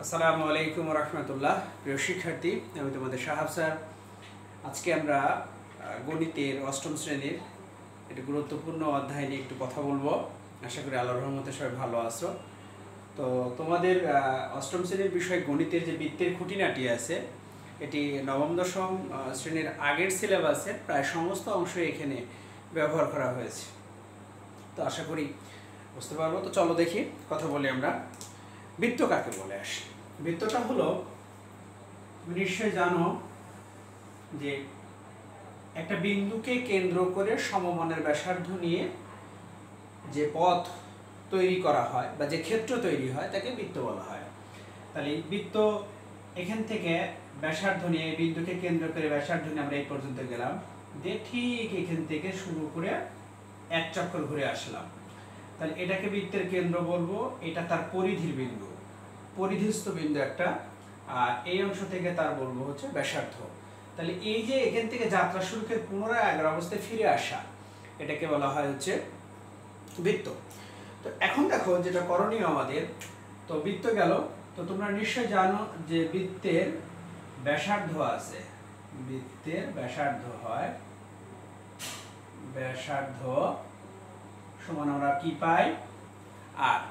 আসসালামু আলাইকুম রহমতুল্লাহ। প্রিয় শিক্ষার্থী, আমি তোমাদের সাহাব স্যার। আজকে আমরা গণিতের অষ্টম শ্রেণীর একটি গুরুত্বপূর্ণ অধ্যায় নিয়ে একটু কথা বলবো। আশা করি আল্লাহর রহমতে সবাই ভালো আছো। তো তোমাদের অষ্টম শ্রেণীর বিষয় গণিতের যে বৃত্তের খুঁটিনাটি আছে, এটি নবম দশম শ্রেণীর আগের সিলেবাসে প্রায় সমস্ত অংশ এখানে ব্যবহার করা হয়েছে। তো আশা করি বুঝতে পারবো। তো চলো দেখি, কথা বলি আমরা। বৃত্ত কাকে বলে আসি? বৃত্তটা হলো, নিশ্চয় জানো যে একটা বিন্দুকে কেন্দ্র করে সমমানের ব্যাসার্ধ নিয়ে যে পথ তৈরি করা হয় বা যে ক্ষেত্র তৈরি হয় তাকে বৃত্ত বলা হয়। তাহলে বৃত্ত এখান থেকে ব্যাসার্ধ নিয়ে, বিন্দুকে কেন্দ্র করে ব্যাসার্ধ নিয়ে আমরা এই পর্যন্ত গেলাম, দিয়ে ঠিক এখান থেকে শুরু করে এক চক্কর ঘুরে আসলাম। তাহলে এটাকে বৃত্তের কেন্দ্র বলবো। এটা তার পরিধির বিন্দু, পরিধিস্থ বিন্দু একটা। আর এই অংশ থেকে তার বলবো হচ্ছে ব্যাসার্ধ। তাহলে এই যে এখান থেকে যাত্রা শুরু করে পুনরায় আগের অবস্থায় ফিরে আসা, এটাকে বলা হয় হচ্ছে বৃত্ত। তো এখন দেখো যেটা করণীয় আমাদের, তো বৃত্ত গেল। তো তোমরা নিশ্চয় জানো যে বৃত্তের ব্যাসার্ধ আছে। বৃত্তের ব্যাসার্ধ হয়, ব্যাসার্ধ সমান আমরা কি পাই? আর।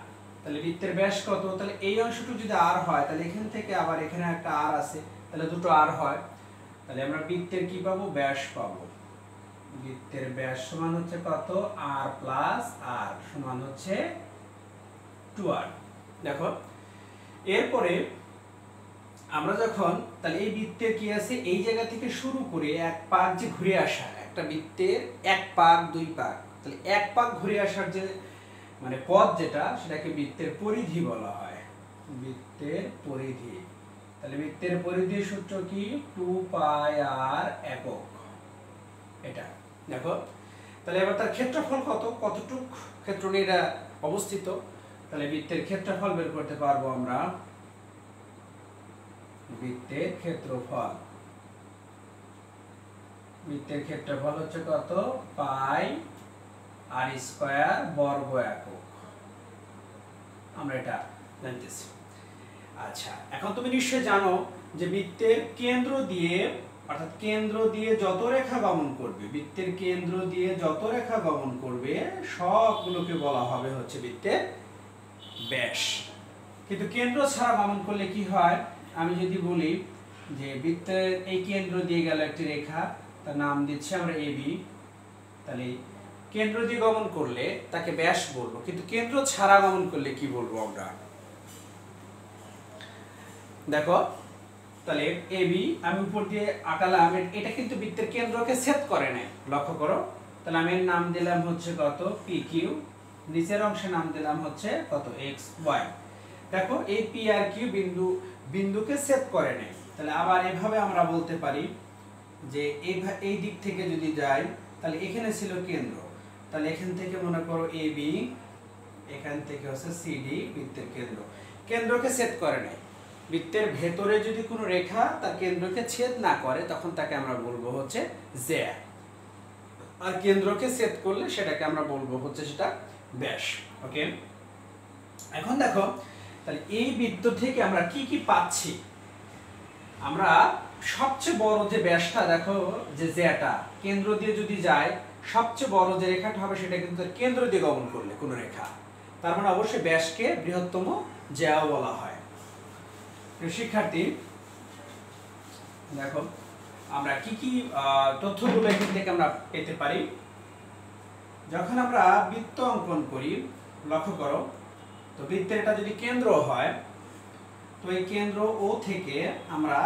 তাহলে বৃত্তের ব্যাস কত? তাহলে এই অংশটুকু যদি আর হয়, তাহলে এখান থেকে আবার এখানে একটা আর আছে, তাহলে দুটো আর হয়। তাহলে আমরা বৃত্তের কি পাবো? ব্যাস পাবো। বৃত্তের ব্যাস সমান হচ্ছে কত? আর প্লাস আর সমান হচ্ছে 2r। দেখো এরপরে আমরা যখন, তাহলে এই বৃত্তের কি আছে, এই জায়গা থেকে শুরু করে এক পাক যে ঘুরে আসা, একটা বৃত্তের এক পাক দুই পাক, তাহলে এক পাক ঘুরে আসার যে মানে পথ যেটা, সেটাকে বৃত্তের পরিধি বলা হয়। বৃত্তের পরিধি। তাহলে বৃত্তের পরিধির সূত্র কি? 2πr একক। এটা দেখো। তাহলে এবার তার ক্ষেত্রফল কত, কতটুক ক্ষেত্র নিয়ে এটা অবস্থিত। তাহলে বৃত্তের ক্ষেত্রফল বের করতে পারবো আমরা। বৃত্তের ক্ষেত্রফল, বৃত্তের ক্ষেত্রফল হচ্ছে কত? পাই আর স্কয়ার বর্গ একক। আমরা এটা জানতেছি। আচ্ছা, এখন তুমি নিশ্চয় জানো যে বৃত্তের কেন্দ্র দিয়ে, অর্থাৎ কেন্দ্র দিয়ে যত রেখা গমন করবে, বৃত্তের কেন্দ্র দিয়ে যত রেখা গমন করবে সবগুলোকে বলা হবে হচ্ছে বৃত্তের ব্যাস। কিন্তু কেন্দ্র ছাড়া গমন করলে কি হয়? আমি যদি বলি যে বৃত্তের এই কেন্দ্র দিয়ে গেল একটি রেখা, তার নাম দিচ্ছি আমরা এবি। তাহলে কেন্দ্র দিয়ে গমন করলে তাকে ব্যাস বলবো, কিন্তু কেন্দ্র ছাড়া গমন করলে কি বলবো আমরা? দেখো, তাহলে এবি আমি উপর দিয়ে আঁকালাম, এটা কিন্তু বৃত্তের কেন্দ্রকে ছেদ করে নাই, লক্ষ্য করো। তাহলে আমি এর নাম দিলাম হচ্ছে কত? P Q. নিচের অংশে নাম দিলাম হচ্ছে কত? X Y. দেখো এই পি আর কিউ বিন্দুকে ছেদ করে নাই। তাহলে আবার এভাবে আমরা বলতে পারি যে এই দিক থেকে যদি যাই, তাহলে এখানে ছিল কেন্দ্র, তাহলে এখান থেকে মনে করো এ বি, এখান থেকে হচ্ছে সিডি বৃত্তের কেন্দ্র। কেন্দ্রকে ছেদ করে নাই। বৃত্তের ভেতরে যদি কোনো রেখা তার কেন্দ্রকে ছেদ না করে, তখন তাকে আমরা বলবো হচ্ছে জ্যা। আর কেন্দ্রকে ছেদ করলে সেটাকে আমরা বলবো হচ্ছে সেটা ব্যাস। ওকে, এখন দেখো তাহলে এই বৃত্ত থেকে আমরা কি কি পাচ্ছি? আমরা সবচেয়ে বড় যে ব্যাসটা, দেখো যে জ্যাটা কেন্দ্র দিয়ে যদি যায়, সবচেয়ে বড় যে রেখাটা হবে সেটা কিন্তু কেন্দ্র দিয়ে গমন করলে কোনো রেখা, তার মানে অবশ্যই ব্যাসকে বৃহত্তম জ্যাও বলা হয়। শিক্ষার্থী দেখো আমরা কি কি তথ্যগুলো এখান থেকে আমরা পেতে পারি। যখন আমরা বৃত্ত অঙ্কন করি, লক্ষ্য করো, তো বৃত্তের এটা যদি কেন্দ্র হয়, তো এই কেন্দ্র ও থেকে আমরা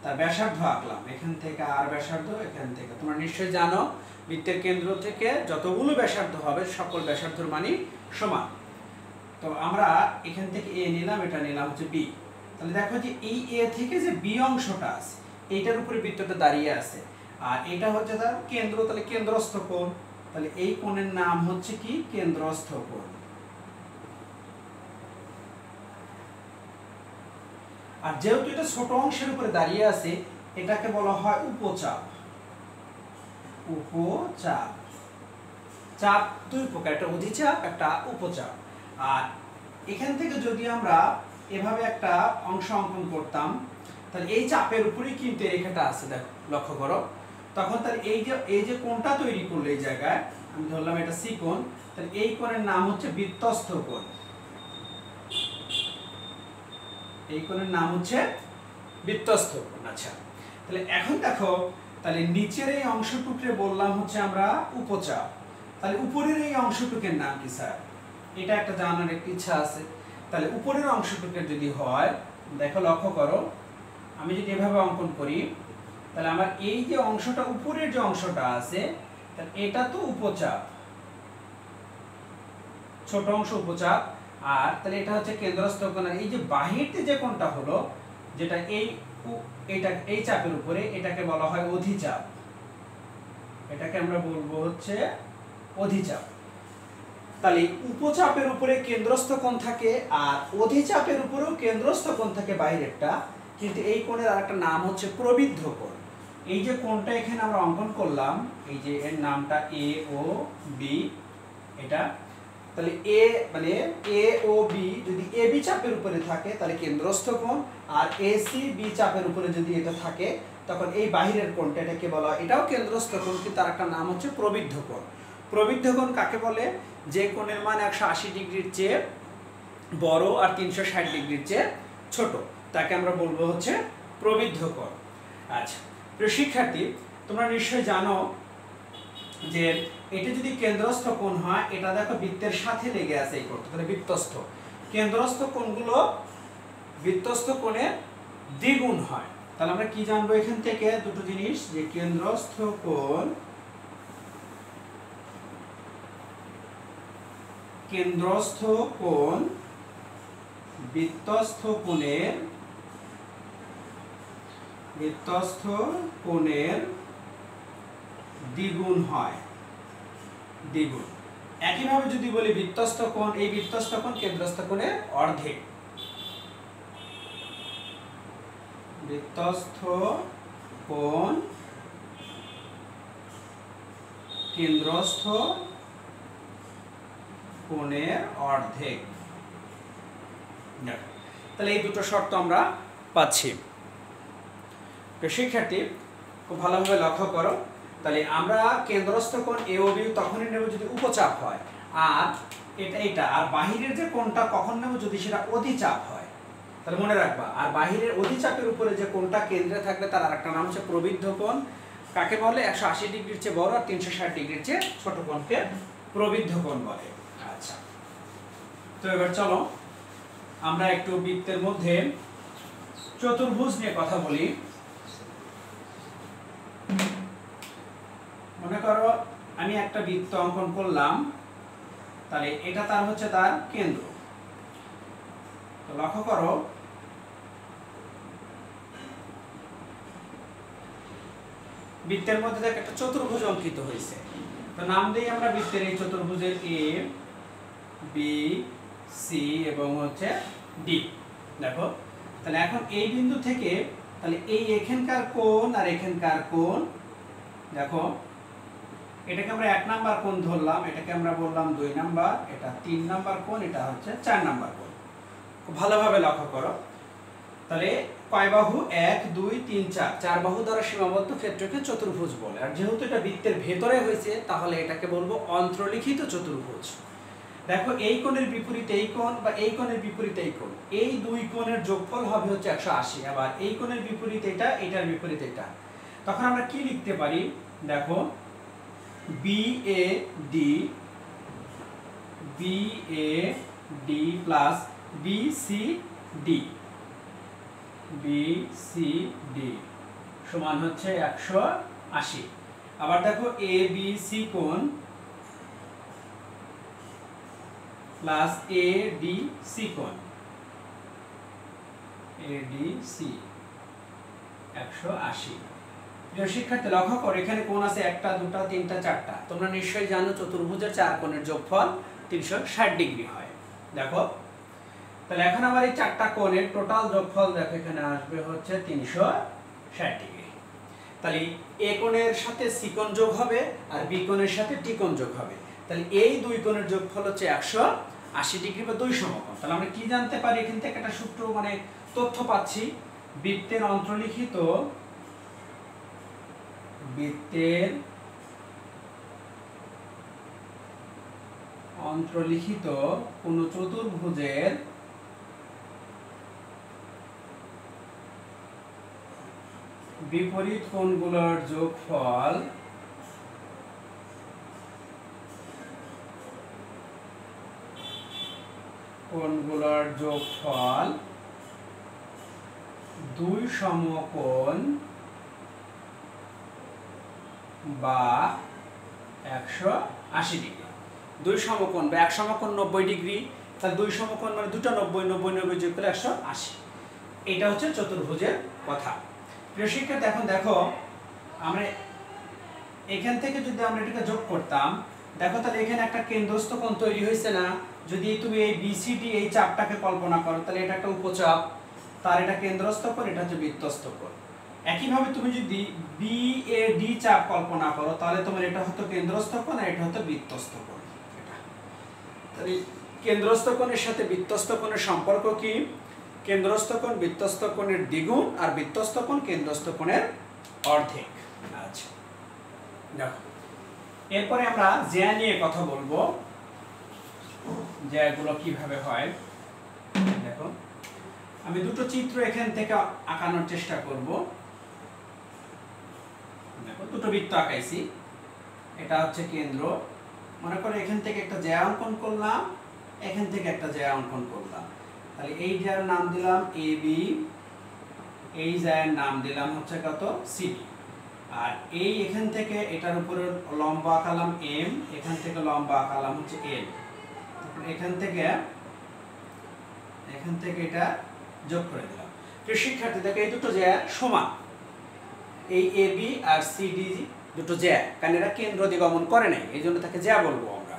তার ব্যাসার্ধ আঁকলাম, এখান থেকে আর ব্যাসার্ধ, এখান থেকে। তোমরা নিশ্চয়ই জানো বৃত্তের কেন্দ্র থেকে যতগুলো ব্যাসার্ধ হবে সকল ব্যাসার্ধর মানই সমান। তো আমরা এখান থেকে এ নিলাম, এটা নিলাম হচ্ছে বি। তাহলে দেখো যে এই এ থেকে যে বি অংশটা আছে, এইটার উপরে বৃত্তটা দাঁড়িয়ে আছে, আর এটা হচ্ছে তার কেন্দ্র। তাহলে কেন্দ্রস্থ কোণ, তাহলে এই কোণের নাম হচ্ছে কি? কেন্দ্রস্থ কোণ। আর যেহেতু এটা ছোট অংশের উপরে দাঁড়িয়ে আছে, এটাকে বলা হয় উপচাপ। উপচাপ, চাপ দুই প্রকার, একটা অধিচাপ, একটা উপচাপ। আর এখান থেকে যদি আমরা এভাবে একটা অংশ অঙ্কন করতাম, তাহলে এই চাপের উপরেই কিন্তু এই রেখাটা আছে, দেখো লক্ষ্য করো। তখন তাহলে এই যে কোণটা তৈরি করলো এই জায়গায়, আমি ধরলাম এটা সি কোণ, তাহলে এই কোণের নাম হচ্ছে বৃত্তস্থ কোণ। এই কোণের নাম হচ্ছে বৃত্তস্থ কোণ। আচ্ছা, তাহলে এখন দেখো, তাহলে নিচের এই অংশটুকরে বললাম হচ্ছে আমরা উপচাপ। তাহলে উপরের এই অংশটুকের নাম কি স্যার? এটা একটা জানার একটা ইচ্ছা আছে। তাহলে উপরের অংশটুকের যদি হয়, দেখো লক্ষ্য করো, আমি যদি এভাবে অঙ্কন করি, তাহলে আমার এই যে অংশটা, উপরের যে অংশটা আছে, তাহলে এটা তো উপচাপ, ছোট অংশ উপচাপ। আর তাহলে এটা হচ্ছে কেন্দ্রস্থ কোণ। আর এই যে বাহিরতে যে কোণটা হলো, যেটা এই চাপের উপরে, এটাকে বলা হয় অধিচাপ। এটাকে আমরা বলবো হচ্ছে অধিচাপ। তাহলে উপচাপের উপরে কেন্দ্রস্থ কোণ থাকে, আর অধিচাপের উপরেও কেন্দ্রস্থ কোণ থাকে বাইরেরটা, কিন্তু এই কোণের আরেকটা নাম হচ্ছে প্রবৃদ্ধ কোণ। এই যে কোণটা এখানে আমরা অঙ্কন করলাম, এই যে এর নামটা এ ও বি, এটা তাহলে এ মানে এ ও বি যদি এ বি চাপের উপরে থাকে তাহলে কেন্দ্রস্থ কোণ, আর এ সি বি চাপের উপরে যদি এটা থাকে তখন এই বাহিরের কোণটা, এটাকে বলা হয় এটাও কেন্দ্রস্থ কোণ, কিন্তু তার একটা নাম হচ্ছে প্রবৃদ্ধ কোণ। প্রবৃদ্ধ কোণ কাকে বলে? যে কোণের মান 180 ডিগ্রির চেয়ে বড় আর 360 ডিগ্রির চেয়ে ছোট, তাকে আমরা বলবো হচ্ছে প্রবৃদ্ধ কোণ। আচ্ছা প্রিয় শিক্ষার্থী, তোমরা নিশ্চয়ই জানো যে এটা যদি কেন্দ্রস্থ কোণ হয়, এটা দেখো বৃত্তের সাথে লেগে আছে এই কোণটা, তাহলে বৃত্তস্থ। কেন্দ্রস্থ কোণগুলো বৃত্তস্থ কোণের দ্বিগুণ হয়। তাহলে আমরা কি জানবো এখান থেকে? দুটো জিনিস, যে কেন্দ্রস্থ কোণ বৃত্তস্থ কোণের দ্বিগুণ হয়, দ্বিগুণ। একইভাবে যদি বলি বৃত্তস্থ কোণ, এই বৃত্তস্থ কোণ কেন্দ্রস্থ কোণের অর্ধেক। বৃত্তস্থ কোণ কেন্দ্রস্থ কোণের অর্ধেক। তাহলে এই দুটো শর্ত আমরা পাচ্ছি। শিক্ষার্থী খুব ভালোভাবে লক্ষ্য করো, তাহলে আমরা কেন্দ্রস্থ কোণ এ ও বি তখনই নেব যদি উপচাপ হয়, আর এটা আর বাহিরের যে কোণটা কখন নেব? যদি সেটা অধিচাপ হয়। তাহলে মনে রাখবা, আর বাহিরের অধিচাপের উপরে যে কোণটা কেন্দ্রে থাকবে তার আরেকটা নাম হচ্ছে প্রবৃদ্ধ কোণ। কাকে বলে? 180 ডিগ্রির চেয়ে বড় আর 360 ডিগ্রির চেয়ে ছোট কোণকে প্রবৃদ্ধ কোণ বলে। আচ্ছা, তো এবার চলো আমরা একটু বৃত্তের মধ্যে চতুর্ভুজ নিয়ে কথা বলি। মনে করো আমি একটা বৃত্ত অঙ্কন করলাম, তাহলে এটা তার হচ্ছে তার কেন্দ্র। তো লক্ষ্য করো, বৃত্তের মধ্যে দেখ একটা চতুর্ভুজ অঙ্কিত হয়েছে। তো নাম দেই আমরা বৃত্তের এই চতুর্ভুজের এ বি সি এবং হচ্ছে ডি। দেখো, তাহলে এখন এই বিন্দু থেকে, তাহলে এই এখানকার কোণ আর এখানকার কোণ, দেখো এটাকে আমরা 1 নাম্বার কোণ ধরলাম, এটাকে আমরা বললাম 2 নাম্বার, এটা 3 নাম্বার কোণ, এটা হচ্ছে 4 নাম্বার কোণ। খুব ভালোভাবে লক্ষ্য করো, তাহলে কয় বাহু? 1 2 3 4, 4 বাহু দ্বারা সীমাবদ্ধ ক্ষেত্রকে চতুর্ভুজ বলে। আর যেহেতু এটা বৃত্তের ভেতরে হয়েছে, তাহলে এটাকে বলবো অন্তর্লিখিত চতুর্ভুজ। দেখো এই কোণের বিপরীত এই কোণ, বা এই কোণের বিপরীত এই কোণ, এই দুই কোণের যোগফল হবে হচ্ছে 180। আবার এই কোণের বিপরীত এটা, এটার বিপরীত এটা। তখন আমরা কি লিখতে পারি? দেখো BAD প্লাস BCD সমান হচ্ছে 180। আবার দেখো ABC কোণ প্লাস ADC কোণ, ADC 180। শিক্ষার্থী লক্ষ্য করো, এখানে কোণ আছে 1 2 3 4টা। তোমরা নিশ্চয়ই জানো চতুর্ভুজের 4 কোণের যোগফল 360 ডিগ্রি হয়। দেখো, তাহলে এখন আমার এই 4টা কোণের টোটাল যোগফল দেখো এখানে আসবে হচ্ছে 360 ডিগ্রি। তাহলে এ কোণের সাথে সি কোণ যোগ হবে, আর বি কোণের সাথে ডি কোণ যোগ হবে। তাহলে এই দুই কোণের যোগফল হচ্ছে 80° বা 2 সমকোণ। তাহলে আমরা কি জানতে পারি এখান থেকে একটা সূত্র মানে তথ্য পাচ্ছি, বৃত্তের অন্তর্লিখিত কোন চতুর্ভুজের বিপরীত কোণগুলোর যোগফল দুই সমকোণ বা 180°। দুই সমকোণ বা এক সমকোণ 90°, তাহলে দুই সমকোণ মানে দুটো 90 যোগ করলে 180। এটা হচ্ছে চতুর্ভুজের কথা। প্রিয় শিক্ষার্থী, এখন দেখো আমরা এখান থেকে যদি আমরা এটাকে যোগ করতাম, দেখো তাহলে এখানে একটা কেন্দ্রস্থ কোণ তৈরি হয়েছে না? যদি তুমি এই BCD এই চাপটাকে কল্পনা করো, তাহলে এটা একটা উপচাপ, তার এটা কেন্দ্রস্থ কোণ, এটা হচ্ছে বৃত্তস্থ কোণ। একইভাবে তুমি যদি BAD চাপ কল্পনা করো, তাহলে তোমার এটা হতো কেন্দ্রস্থ কোণ আর এটা হতো বৃত্তস্থ কোণ। তাহলে কেন্দ্রস্থ কোণের সাথে বৃত্তস্থ কোণের সম্পর্ক কি? কেন্দ্রস্থ কোণ বৃত্তস্থ কোণের দ্বিগুণ আর বৃত্তস্থ কোণ কেন্দ্রস্থ কোণের অর্ধেক। আচ্ছা, দেখো এরপরে আমরা জ্যা নিয়ে কথা বলবো, জ্যাগুলো কিভাবে হয়। দেখো আমি দুটো চিত্র এখান থেকে আঁকানোর চেষ্টা করব। দেখো দুটো বৃত্ত আঁকাইছি, এটা হচ্ছে কেন্দ্র। মনে করো এখান থেকে একটা জ্যা অঙ্কন করলাম, এখান থেকে একটা জ্যা অঙ্কন করলাম। তাহলে এই জ্যার নাম দিলাম AB, এই জ্যার নাম দিলাম হচ্ছে কত CD। আর এই এখান থেকে এটার উপরে লম্ব আঁকালাম M, এখান থেকে লম্ব আঁকালাম হচ্ছে L। এখান থেকে এটা যোগ করে দিলাম। তো শিক্ষার্থী দেখো এই দুটো জ্যা সমান, এই AB আর CD দুটো জ্যা, কারণ এরা কেন্দ্র দিগমন করে নাই, এই জন্য তাকে জ্যা বলবো আমরা।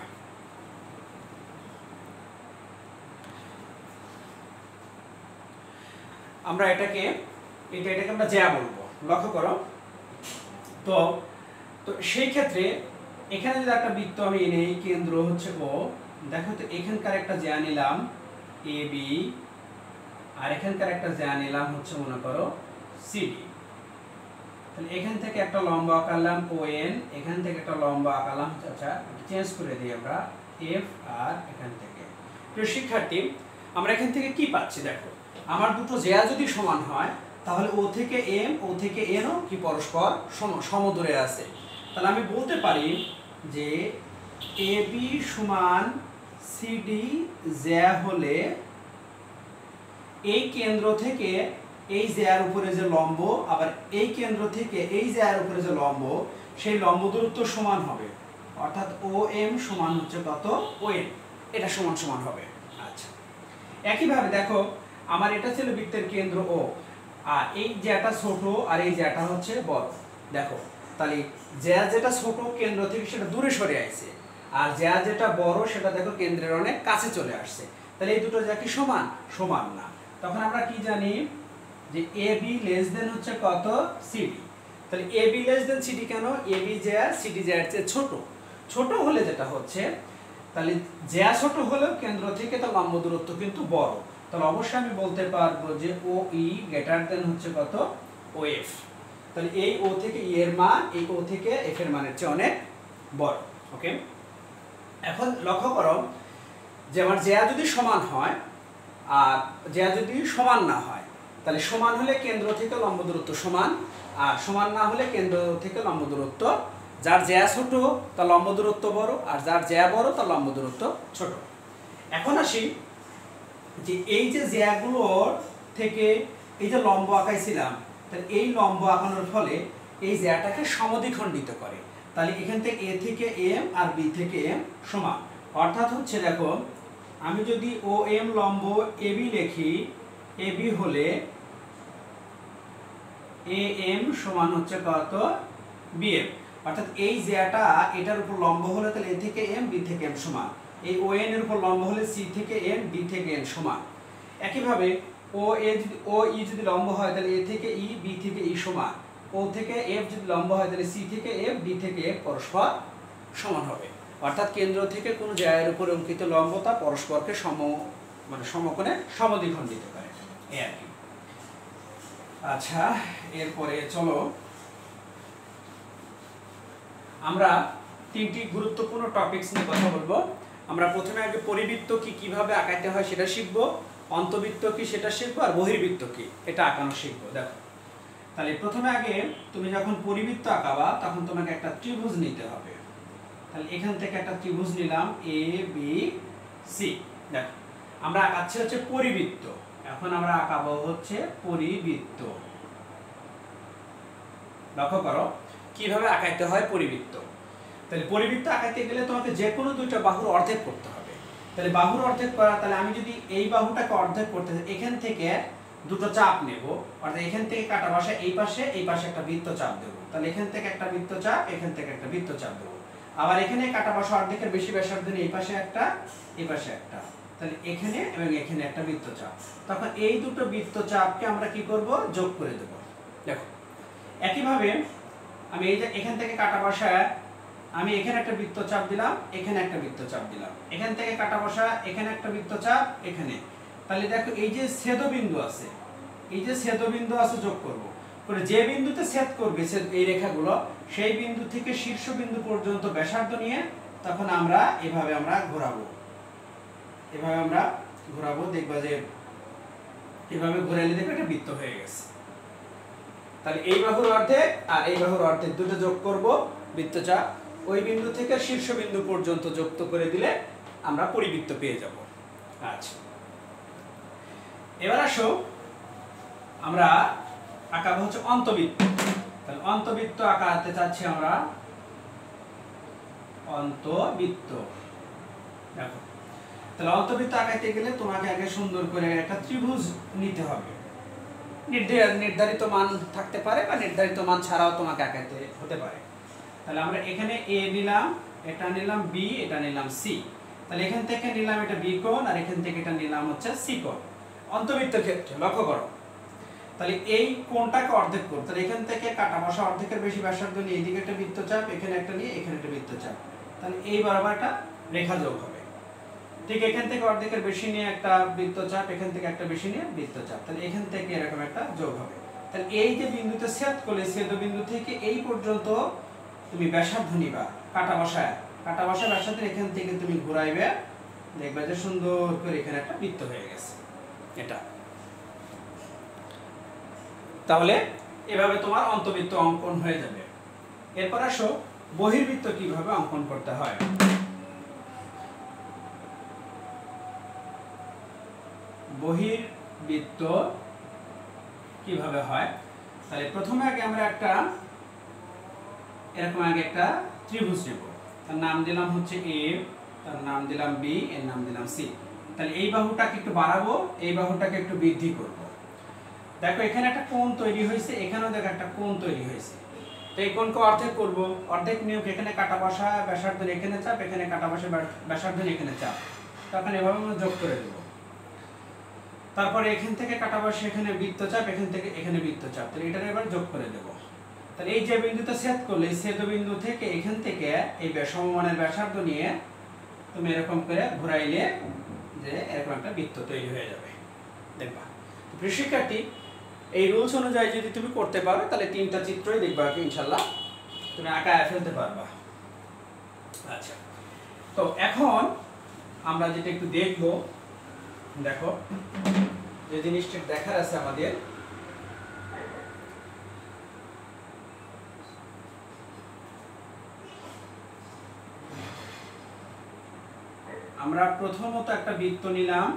আমরা এটাকে আমরা জ্যা বলবো, লক্ষ্য করো। তো সেই ক্ষেত্রে এখানে যদি একটা বৃত্ত আমি নেই, কেন্দ্র হচ্ছে O, দেখো তো এখানকার একটা জ্যা নিলাম AB, আর এখানকার একটা জ্যা নিলাম হচ্ছে মনে করো CD। তাহলে এখান থেকে একটা লম্ব আঁকালাম ON, এখান থেকে একটা লম্ব আঁকালাম, আচ্ছা চেঞ্জ করে দিই আমরা F, আর এখান থেকে। প্রিয় শিক্ষার্থী, আমরা এখান থেকে কি পাচ্ছি? দেখো আমার দুটো জ্যা যদি সমান হয়, তাহলে O থেকে M, O থেকে N ও কি পরস্পর সমদূরে আছে। তাহলে আমি বলতে পারি যে AB সমান CD জ্যা হলে এই কেন্দ্র থেকে এই জ্যার উপরে যে লম্ব, আবার এই কেন্দ্র থেকে এই জ্যার উপরে যে লম্ব, সেই লম্ব দূরত্ব সমান হবে। অর্থাৎ OM সমান হচ্ছে কত ON, এটা সমান সমান হবে। আচ্ছা, একইভাবে দেখো আমার এটা ছিল বৃত্তের কেন্দ্র O, আর এই জ্যাটা ছোট আর এই জ্যাটা হচ্ছে বড়। দেখো তাহলে জ্যা যেটা ছোট কেন্দ্র থেকে সেটা দূরে সরে আসছে, আর জ্যা যেটা বড় সেটা দেখো কেন্দ্রের অনেক কাছে চলে আসছে। তাহলে এই দুটো জ্যা কি সমান? সমান না। তখন আমরা কি জানি যে AB লেস দেন হচ্ছে কত CD। তাহলে AB লেস দেন CD কেন? AB জ্যা CD জ্যার চেয়ে ছোট। ছোট হলে যেটা হচ্ছে, তাহলে জ্যা ছোট হলেও কেন্দ্র থেকে তো লম্ব দূরত্ব কিন্তু বড়। তাহলে অবশ্যই আমি বলতে পারবো যে OE গ্রেটার দেন হচ্ছে কত OF। তাহলে এই O থেকে E এর মান এই O থেকে F এর মানের চেয়ে অনেক বড়। ওকে, এখন লক্ষ্য করো যে আমার জ্যা যদি সমান হয় আর জ্যা যদি সমান না হয়, তাহলে সমান হলে কেন্দ্র থেকে লম্ব দূরত্ব সমান, আর সমান না হলে কেন্দ্র থেকে লম্ব দূরত্ব, যার জ্যা ছোট তার লম্ব দূরত্ব বড়, আর যার জ্যা বড় তার লম্ব দূরত্ব ছোট। এখন আসি যে এই যে জ্যাগুলোর থেকে এই যে লম্ব আঁকাইছিলাম, তাহলে এই লম্ব আঁকানোর ফলে এই জ্যাটাকে সমদ্বিখণ্ডিত করে। তাহলে এখান থেকে A থেকে M আর B থেকে M সমান। অর্থাৎ হচ্ছে দেখো আমি যদি OM লম্ব AB লিখি, AB হলে AM সমান হচ্ছে কত BM। অর্থাৎ এই জ্যাটা এটার উপর লম্ব হলে তাহলে A থেকে M, B থেকে M সমান। এই ON এর উপর লম্ব হলে C থেকে M, D থেকে N সমান। একইভাবে OE যদি লম্ব হয় তাহলে A থেকে E, B থেকে E সমান। O থেকে F যদি লম্ব হয় তাহলে C থেকে F, D থেকে F পরস্পর সমান হবে। অর্থাৎ কেন্দ্র থেকে কোনো জায়গার উপরে অঙ্কিত লম্বতা পরস্পরকে সমকোণে সমদ্বিখণ্ডিত করে, এই আর কি। আচ্ছা, এরপরে চলো আমরা তিনটি গুরুত্বপূর্ণ টপিকস নিয়ে কথা বলবো। আমরা প্রথমে আগে পরিবৃত্ত কি কিভাবে আঁকাইতে হয় সেটা শিখবো, অন্তবৃত্ত কি সেটা শিখবো, আর বহির্বৃত্ত কি এটা আঁকানো শিখবো। দেখো, তাহলে প্রথমে আগে তুমি যখন পরিবৃত্ত আঁকাবা তখন তোমাকে একটা ত্রিভুজ নিতে হবে। তাহলে এখান থেকে একটা ত্রিভুজ নিলাম এ বি সি। দেখো, আমরা আঁকাচ্ছি হচ্ছে পরিবৃত্ত, এখন আমরা আঁকাবো হচ্ছে পরিবৃত্ত। লক্ষ্য করো কিভাবে আঁকাইতে হয় পরিবৃত্ত। তাহলে পরিবৃত্ত আঁকাইতে গেলে তোমাকে যে কোনো দুইটা বাহুর অর্ধেক করতে হবে। তাহলে বাহুর অর্ধেক করা, তাহলে আমি যদি এই বাহুটাকে অর্ধেক করতে চাই, এখান থেকে দুটো চাপ নেব, অর্থাৎ এখান থেকে কাটা বসা এই পাশে একটা বৃত্ত চাপ দেবো। তাহলে এখান থেকে একটা বৃত্ত চাপ, এখান থেকে একটা বৃত্ত চাপ দেবো। আবার এখানে কাটা বসা অর্ধেকের বেশি ব্যাসার্ধ নিয়ে এই পাশে একটা, এই পাশে একটা, তাহলে এখানে এবং এখানে একটা বৃত্ত চাপ। তখন এই দুটো বৃত্ত চাপকে আমরা কি করব, যোগ করে দেব। দেখো, একইভাবে আমি এই যে এখান থেকে কাটা বসা, আমি এখানে একটা বৃত্ত চাপ দিলাম, এখানে একটা বৃত্ত চাপ দিলাম, এখান থেকে কাটা বসা, এখানে একটা বৃত্ত চাপ, এখানে। তাহলে দেখো এই যে ছেদবিন্দু আছে, এই যে ছেদবিন্দু আছে যোগ করব করে যে বিন্দুতে ছেদ করবে এই রেখাগুলো, সেই বিন্দু থেকে শীর্ষ বিন্দু পর্যন্ত ব্যাসার্ধ নিয়ে তখন আমরা এভাবে আমরা ঘোরাবো, এভাবে আমরা ঘোরাবো। দেখবা যে এভাবে ঘোরালে দেখবে একটা বৃত্ত হয়ে গেছে। তাহলে এই বাহুর অর্ধেক আর এই বাহুর অর্ধেক দুটো যোগ করব বৃত্তচাপ, ওই বিন্দু থেকে শীর্ষ বিন্দু পর্যন্ত যুক্ত করে দিলে আমরা পরিবৃত্ত পেয়ে যাব। আচ্ছা, এবার আসো আমরা আঁকাবো হচ্ছে অন্তবৃত্ত। তাহলে অন্তবৃত্ত আঁকাতে চাচ্ছি আমরা অন্তবৃত্ত। দেখো, তাহলে অন্তবৃত্ত আঁকাইতে গেলে তোমাকে আগে সুন্দর করে একটা ত্রিভুজ নিতে হবে। নির্ধারিত মান থাকতে পারে বা নির্ধারিত মান ছাড়াও তোমাকে আঁকাইতে হতে পারে। তাহলে আমরা এখানে এ নিলাম, এটা নিলাম বি, এটা নিলাম সি। তাহলে এখান থেকে নিলাম এটা বি কোণ, আর এখান থেকে এটা নিলাম হচ্ছে সি কোণ। অন্তবৃত্তের ক্ষেত্রে লক্ষ্য করো, তাহলে এই কোণটাকে অর্ধেক করো। তাহলে এখান থেকে কাটা বসা অর্ধেকের বেশি ব্যাসার্ধ নিয়ে এদিকে একটা বৃত্তচাপ, এখানে একটা নিয়ে এখানে একটা বৃত্তচাপ, তাহলে এই বরাবর একটা রেখা যোগ হবে। ঠিক এখান থেকে অর্ধেকের বেশি নিয়ে একটা বৃত্তচাপ, এখান থেকে একটা বেশি নিয়ে বৃত্তচাপ, তাহলে এখান থেকে এরকম একটা যোগ হবে। তাহলে এই যে বিন্দুতে ছেদ করলে, ছেদ বিন্দু থেকে এই পর্যন্ত তুমি ব্যাসার্ধ নিবা, কাটা বসায় ব্যাসার্ধ এখান থেকে তুমি ঘুরাইবে, দেখবে যে সুন্দর করে এখানে একটা বৃত্ত হয়ে গেছে এটা। তাহলে এভাবে তোমার অন্তবৃত্ত অঙ্কন হয়ে যাবে। এরপর আসো বহির্বৃত্ত কিভাবে অঙ্কন করতে হয়। বহির্বৃত্ত কিভাবে হয়, তাহলে প্রথমে আগে আমরা একটা এরকম আগে একটা ত্রিভুজ নেব। তার নাম দিলাম হচ্ছে এ, তার নাম দিলাম বি, এর নাম দিলাম সি। তাহলে এই বাহুটাকে একটু বাড়াবো, এই বাহুটাকে একটু বৃদ্ধি করব। দেখো এখানে একটা কোণ তৈরি হয়েছে, এখানেও দেখো একটা কোণ তৈরি হয়েছে। তো এই কোণকে অর্ধেক করব, অর্ধেক নিয়োগ এখানে কাটা বসা ব্যাসার্ধ এখানে চাপ, এখানে কাটা বসা ব্যাসার্ধ এখানে চাপ, তখন এভাবে আমরা যোগ করে দেব। তারপরে এখান থেকে কাটা বসা এখানে বৃত্তচাপ, এখান থেকে এখানে বৃত্তচাপ, তাহলে এটা এবার যোগ করে দেব। তাহলে এই যে বিন্দুতে ছেদ করলে, এই ছেদ বিন্দু থেকে এখান থেকে এই সমমানের ব্যাসার্ধ নিয়ে তুমি এরকম করে ঘুরাইলে যে এরকম একটা বৃত্ত তৈরি হয়ে যাবে। দেখবা প্রিয় শিক্ষার্থী, এই রুলস অনুযায়ী যদি তুমি করতে পারো তাহলে তিনটা চিত্রই দেখবা ইনশাল্লাহ তুমি আঁকায় ফেলতে পারবা। আচ্ছা, তো এখন আমরা যেটা একটু দেখবো, দেখো যে জিনিসটা দেখার আছে আমাদের, আমরা প্রথমত একটা বৃত্ত নিলাম,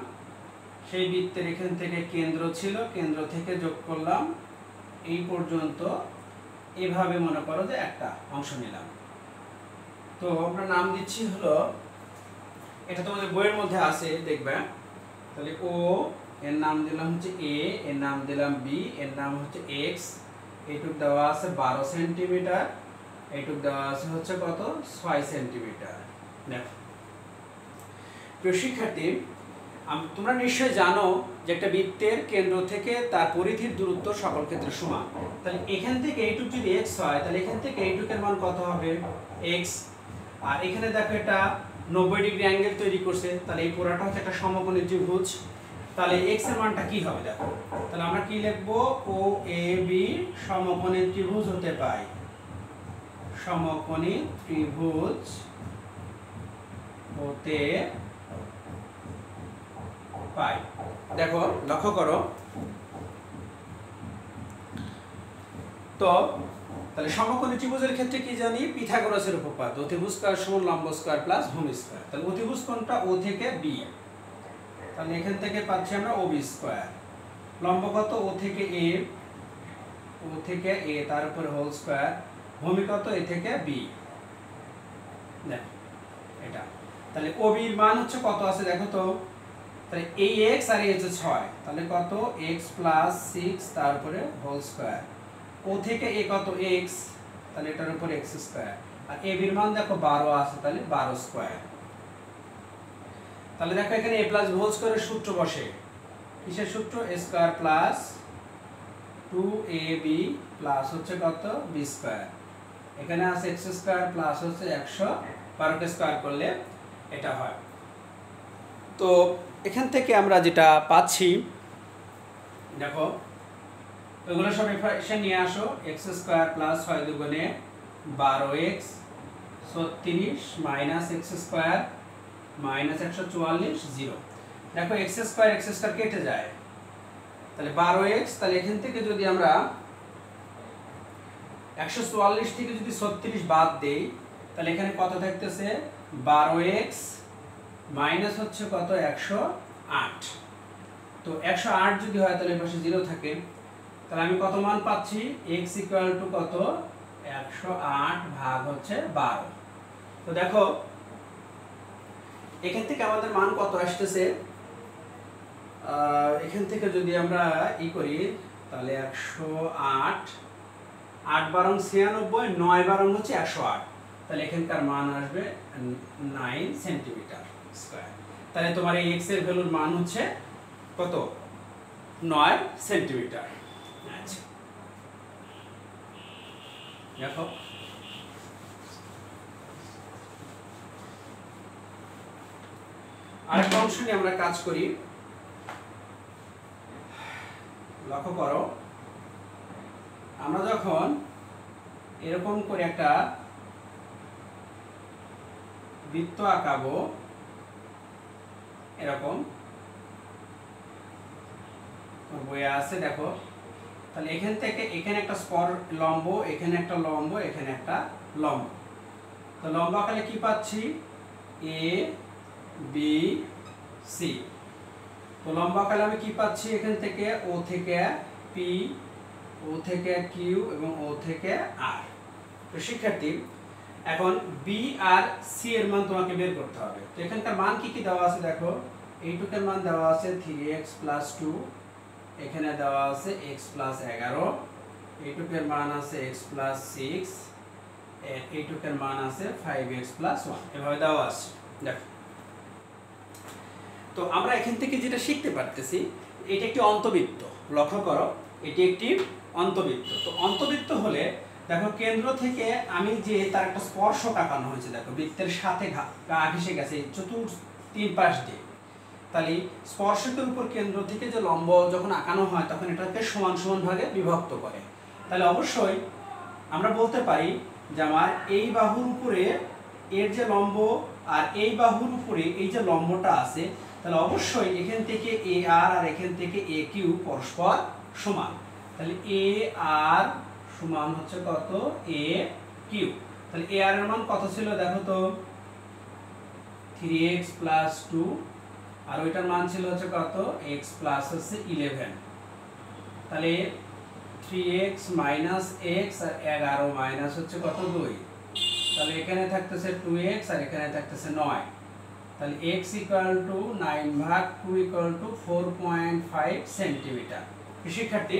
সেই বৃত্তের এখান থেকে কেন্দ্র ছিল, কেন্দ্র থেকে যোগ করলাম এই পর্যন্ত, এভাবে মনে করো যে একটা অংশ নিলাম। তো আমরা নাম দিচ্ছি হলো, এটা তোমাদের বইয়ের মধ্যে আছে দেখবে। তাহলে ও এর নাম দিলাম হচ্ছে এ, এর নাম দিলাম বি, এর নাম হচ্ছে এক্স, এইটুক দেওয়া আছে 12 সেন্টিমিটার, এইটুক দেওয়া আছে হচ্ছে কত 6 সেন্টিমিটার। দেখো প্রিয় শিক্ষার্থী, তোমরা নিশ্চয়ই জানো যে একটা বৃত্তের কেন্দ্র থেকে তার পরিধির দূরত্ব সকল ক্ষেত্রে সমান। তাহলে এখান থেকে এইটুক যদি এক্স হয়, তাহলে এখান থেকে এইটুকের মান কত হবে এক্স। আর এখানে দেখো এটা 90 ডিগ্রি অ্যাঙ্গেল তৈরি করছে, তাহলে এই পুরোটা হচ্ছে একটা সমকোণী ত্রিভুজ। তাহলে x এর মানটা কি হবে দেখো, তাহলে আমরা কি লিখবো, ও এ বি সমকোণী ত্রিভুজ হতে পায়, সমকোণী ত্রিভুজ হতে পাই। দেখো লক্ষ্য করো তো, তাহলে সমকোণী ত্রিভুজের ক্ষেত্রে কি জানি, পিথাগোরাসের উপপাদ্য, অতিভুজ স্কয়ার সমান লম্ব স্কয়ার প্লাস ভূমি স্কয়ার। তাহলে অতিভুজ কোণটা ও থেকে বি, তাহলে এখান থেকে পাচ্ছি আমরা ও বি স্কয়ার। লম্ব কত, ও থেকে এ, ও থেকে এ তার উপরে হোল স্কয়ার। ভূমি কত, এ থেকে বি, দেখো এটা। তাহলে ও বির মান হচ্ছে কত আছে দেখো তো, তাহলে এই x আর এই হচ্ছে 6, তাহলে কত x প্লাস 6 তার উপরে হোল স্কয়ার। ও থেকে এ কত x, তাহলে এটার উপরে x স্কয়ার। আর a বির মান দেখো 12 আছে, তাহলে 12 স্কয়ার। তাহলে দেখো এখানে a প্লাস হোল স্কয়ারের সূত্র বসে, কিসের সূত্র, a square plus 2ab plus হচ্ছে কত b স্কয়ার। এখানে আছে x স্কয়ার প্লাস হচ্ছে 112 কে স্কয়ার করলে এটা হয়। তো এখান থেকে আমরা যেটা পাচ্ছি দেখো, এগুলো সব এসে নিয়ে আসো, x স্কয়ার প্লাস 6 দুগুণে 12x 36 minus x square minus 144 0। দেখো x স্কয়ার কেটে যায়, তাহলে 12x, তাহলে এখান থেকে যদি আমরা 144 থেকে যদি 36 বাদ দেই, তাহলে এখানে কত থাকতেছে, 12x মাইনাস হচ্ছে কত 108। তো 108 যদি হয় তাহলে পাশে 0 থাকে, তাহলে আমি কত মান পাচ্ছি, x ইকুয়াল টু কত 108 ভাগ হচ্ছে 12। তো দেখো এখান থেকে আমাদের মান কত আসতেছে, এখান থেকে যদি আমরা ই করি তাহলে 108, 8 বারং 96, 9 বারং হচ্ছে 108, তাহলে এখানকার মান আসবে 9 সেন্টিমিটার স্কয়ার। তাহলে তোমার এই x এর ভ্যালুর মান হচ্ছে কত, 9 সেন্টিমিটার। আচ্ছা দেখো আরেকটা অংশ নিয়ে আমরা কাজ করি, লক্ষ্য করো, আমরা যখন এরকম করে একটা বৃত্ত আঁকাবো, এরকম বইয়ে আছে দেখো, তাহলে এখান থেকে এখানে একটা স্পর লম্ব, এখানে একটা লম্ব, এখানে একটা লম্ব। তো লম্ব আঁকালে কি পাচ্ছি, এ বি সি। তো লম্ব আঁকালে আমি কি পাচ্ছি, এখান থেকে ও থেকে পি, ও থেকে কিউ এবং ও থেকে আর। তো শিক্ষার্থী এখন বি আর সি এর মান তোমাকে বের করতে হবে। তো এখানকার মান কি কি দেওয়া আছে দেখো, এইটুকের মান দেওয়া আছে 3x প্লাস 2, এখানে দেওয়া আছে x প্লাস 11, এইটুকের মান আছে x প্লাস 6, এইটুকের মান আছে 5x প্লাস 1, এভাবে দেওয়া আছে দেখো। তো আমরা এখান থেকে যেটা শিখতে পারতেছি, এটা একটি অন্তবৃত্ত, লক্ষ্য করো এটি একটি অন্তবৃত্ত। তো অন্তবৃত্ত হলে দেখো কেন্দ্র থেকে আমি যে তার একটা স্পর্শক আঁকানো হয়েছে, দেখো বৃত্তের সাথে গা ঘেঁষে গেছে তিন পাশ দিয়ে, তাহলে স্পর্শকের উপর কেন্দ্র থেকে যে লম্ব যখন আঁকানো হয় তখন এটাকে সমান সমান ভাগে বিভক্ত করে। তাহলে অবশ্যই আমরা বলতে পারি যে আমার এই বাহুর উপরে এর যে লম্ব আর এই বাহুর উপরে এই যে লম্বটা আছে, তাহলে অবশ্যই এখান থেকে এ আর আর এখান থেকে এ কিউ পরস্পর সমান। তাহলে এ আর সমান হচ্ছে কত, এ কিউ। তাহলে এ আর এর মান কত ছিল দেখো তো, 3x প্লাস 2, আর ওইটার মান ছিল হচ্ছে কত, x প্লাস হচ্ছে 11। তাহলে 3x মাইনাস x আর 11 মাইনাস হচ্ছে কত 2, তাহলে এখানে থাকতেছে 2x আর এখানে থাকতেছে 9, তাহলে x ইকুয়াল টু 9 ভাগ 2 ইকুয়াল টু 4.5 সেন্টিমিটার। শিক্ষার্থী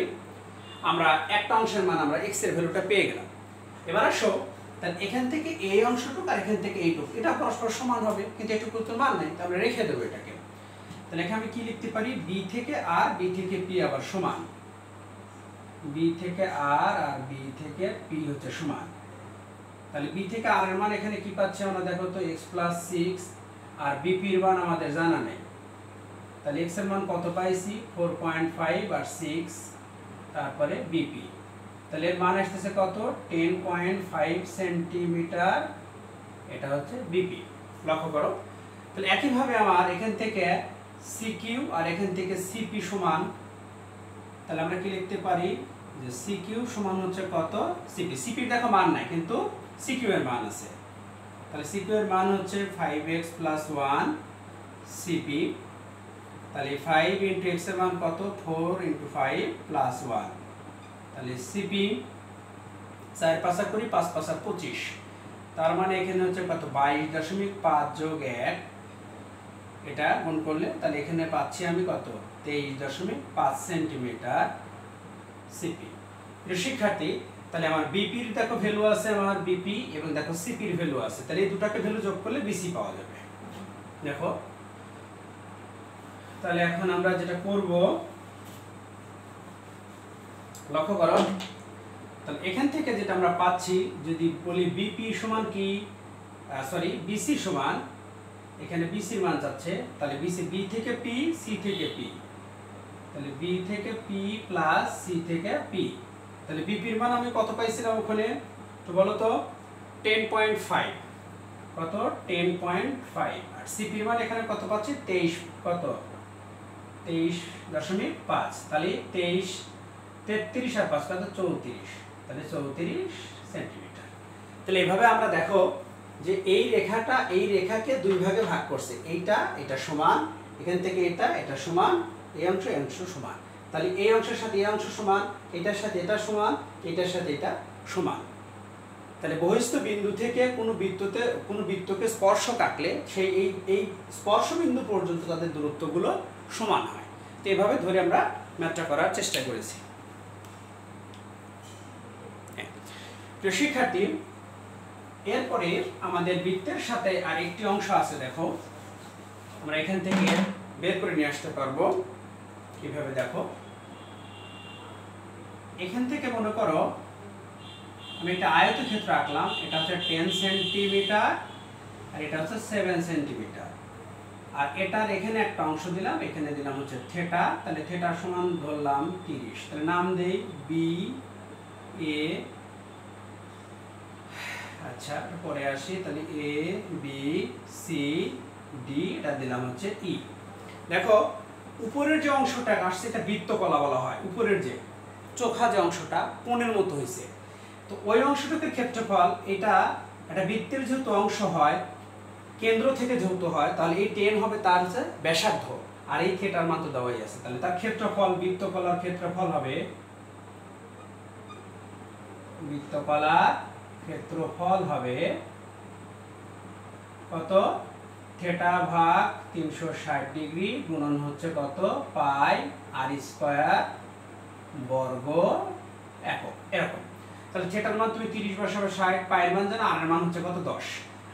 আমরা একটা অংশের মান আমরা x এর ভ্যালুটা পেয়ে গেলাম। এবার আসো, তাহলে এখান থেকে এই অংশটুকু আর এখান থেকে এইটুকু এটা পরস্পর সমান হবে, কিন্তু এটুকু তো মান নাই, তাহলে রেখে দেবো এটাকে। তাহলে এখানে আমি কি লিখতে পারি, b থেকে r b থেকে p আবার সমান, b থেকে r আর b থেকে p হচ্ছে সমান। তাহলে বি থেকে আর এর মান এখানে কি পাচ্ছি আমরা দেখো তো x + 6 আর বিপি এর মান আমাদের জানা নেই, তাহলে x এর মান কত পাইছি 4.5 আর 6 তারপরে বিপি, তাহলে এর মান আসতেছে কত 10.5 সেন্টিমিটার, এটা হচ্ছে বিপি। লক্ষ্য করো, তাহলে একইভাবে আমার এখান থেকে সিকিউ আর এখান থেকে সিপি সমান, তাহলে আমরা কি লিখতে পারি যে সিকিউ সমান হচ্ছে কত সিপি। সিপির দেখো মান নাই কিন্তু সিকিউ এর মান আছে, তাহলে সিকিউ এর মান হচ্ছে 5x + 1 সিপি, তাহলে 5 × x এর মান কত 4 × 5 + 1, তাহলে সিপি 4 × 5 করি 5 × 5 = 25, তার মানে এখানে হচ্ছে কত 22.5 + 1, এটা গুণ করলে তাহলে এখানে পাচ্ছি আমি কত 23.5 সেন্টিমিটার সিপি। প্রিয় শিক্ষার্থী, তাহলে আমার বিপির দেখো ভ্যালু আছে, আমার বিপি এবং দেখো সিপির ভ্যালু আছে, তাহলে এই দুটাকে ভ্যালু যোগ করলে বিসি পাওয়া যাবে। দেখো তাহলে এখন আমরা যেটা করব, লক্ষ্য করো, তাহলে এখান থেকে যেটা আমরা পাচ্ছি যদি বলি বিপি সমান কি বিসি সমান, এখানে বিসির মান যাচ্ছে, তাহলে বিসি বি থেকে পি সি থেকে পি, তাহলে বি থেকে পি প্লাস সি থেকে পি, তাহলে বিপির মান আমি কত পাইছিলাম ওখানে তো বলো তো 10.5, কত 10.5, আর সিপির মান এখানে কত পাচ্ছি 23, কত 23.5, তাহলে 23 33 আর 5 কত 34, তাহলে 34 সেন্টিমিটার। তাহলে এইভাবে আমরা দেখো যে এই রেখাটা এই রেখাকে দুই ভাগে ভাগ করছে, এটা সমান, এখান থেকে এটা সমান, এই অংশ সমান, তাহলে এই অংশের সাথে এই অংশ সমান, এটার সাথে এটা সমান, এটার সাথে এটা সমান। তাহলে বহিস্থ বিন্দু থেকে কোনো বৃত্তকে স্পর্শ কাটলে সেই এই স্পর্শ বিন্দু পর্যন্ত তাদের দূরত্বগুলো সমান হয়। তো এভাবে ধরে আমরা ম্যাথটা করার চেষ্টা করেছি। প্রিয় শিক্ষার্থী, এরপরে আমাদের বৃত্তের সাথে আরেকটি অংশ আছে, দেখো আমরা এখান থেকে বের করে নিয়ে আসতে পারবো কিভাবে। দেখো এখান থেকে মনে করো আমি একটা আয়তক্ষেত্র আঁকলাম, এটা হচ্ছে 10 সেন্টিমিটার আর এটা হচ্ছে 7 সেন্টিমিটার, আর এটার এখানে একটা অংশ দিলাম, এখানে দিলাম হচ্ছে থিটা, তাহলে থিটা সমান ধরলাম 30, তাহলে নাম দেই বি এ, আচ্ছা পরে আসি, তাহলে এ বি সি ডি, এটা দিলাম হচ্ছে ই। দেখো উপরের যে অংশটা আসছে এটা বৃত্তকলা বলা হয়, উপরের যে চোখা যে অংশটা কোণের মতো হয়েছে, তো ওই অংশটাকে ক্ষেত্রফল, এটা একটা বৃত্তের যেহেতু অংশ হয় কেন্দ্র থেকে যেহেতু হয়, তাহলে এই 10 হবে তার হচ্ছে ব্যাসার্ধ, আর এই থিটার মান তো দেওয়াই আছে, তাহলে তার ক্ষেত্রফল বৃত্তকলার ক্ষেত্রফল হবে কত থিটা ভাগ 360 ডিগ্রি গুণন হচ্ছে কত পাই আর স্কয়ার বর্গ একক, এরকম। তাহলে থিটার মান তুমি 30 বসাবে 60, পাইয়ের মান জানো, আর এর মান হচ্ছে কত 10,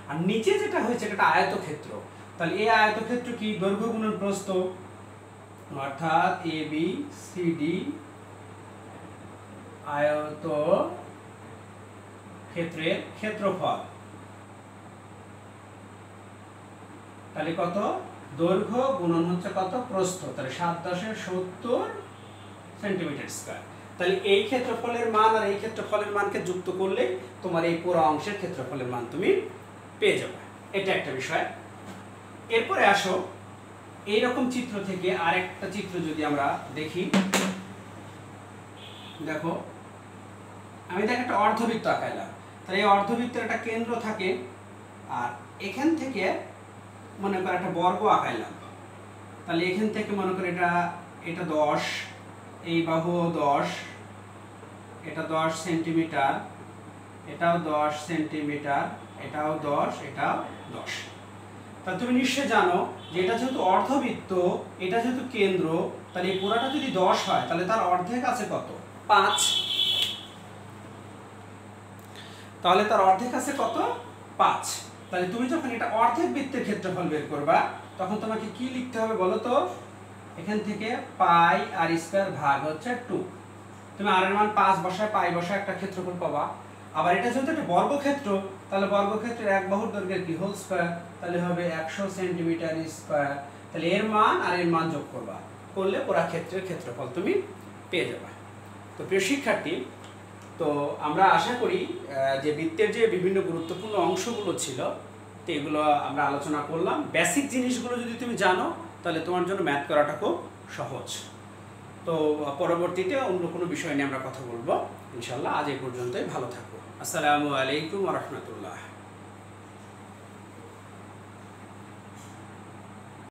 আর নিচে যেটা হয়েছে এটা আয়তক্ষেত্র, তাহলে এই আয়তক্ষেত্র কি দৈর্ঘ্য গুণন প্রস্থ, অর্থাৎ এ বি সি ডি আয়ত ক্ষেত্রের ক্ষেত্রফল, তাহলে কত দৈর্ঘ্য গুণন হচ্ছে কত প্রস্থ, তাহলে 7.70 সেন্টিমিটার স্কয়ার। তাহলে এই ক্ষেত্রফলের মান আর এই ক্ষেত্রফলের মানকে যুক্ত করলে তোমার এই পুরো অংশের ক্ষেত্রফলের মান তুমি পেয়ে যাবে, এটা একটা বিষয়। এরপরে আসো এইরকম চিত্র থেকে আরেকটা চিত্র যদি আমরা দেখি, দেখো আমি দেখো একটা অর্ধবৃত্ত আঁকাইলাম, তাহলে এই অর্ধবৃত্তের একটা কেন্দ্র থাকে, আর এখান থেকে মনে করো একটা বর্গ আঁকাইলাম, তাহলে এখান থেকে মনে করো এটা 10, এই বাহু 10, এটা 10 সেন্টিমিটার, এটাও 10 সেন্টিমিটার, এটাও 10, এটাও 10। তাহলে তুমি নিশ্চয়ই জানো যে এটা যেহেতু অর্ধবৃত্ত, এটা যেহেতু কেন্দ্র, তাহলে এই পুরাটা যদি 10 হয় তাহলে তার অর্ধেক আছে কত 5, তাহলে তার অর্ধেক আছে কত 5। তাহলে তুমি যখন এটা অর্ধেক বৃত্তের ক্ষেত্রফল বের করবা তখন তোমাকে কি লিখতে হবে বলো তো, এখান থেকে পাই আর স্কয়ার ভাগ হচ্ছে 2, তুমি আর এর মান 5 বসায় পাই বসায় একটা ক্ষেত্রফল পাবা, আবার এটা যেহেতু একটা বর্গক্ষেত্র, তাহলে বর্গক্ষেত্রের এক বাহুর দৈর্ঘ্যের কি হোল স্কয়ার, তাহলে হবে 100 সেন্টিমিটার স্কয়ার। তাহলে এর মান আর এর মান যোগ করবা, করলে পুরা ক্ষেত্রের ক্ষেত্রফল তুমি পেয়ে যাবে। তো প্রিয় শিক্ষার্থী, তো আমরা আশা করি যে বৃত্তের যে বিভিন্ন গুরুত্বপূর্ণ অংশগুলো ছিল, তো এগুলো আমরা আলোচনা করলাম। বেসিক জিনিসগুলো যদি তুমি জানো, তাহলে তোমার জন্য ম্যাথ করাটা খুব সহজ। তো পরবর্তীতে অন্য কোনো বিষয় নিয়ে আমরা কথা বলবো ইনশাল্লাহ। আজ এই পর্যন্তই, ভালো থাকবো। আসসালামু আলাইকুম ওয়া রাহমাতুল্লাহ।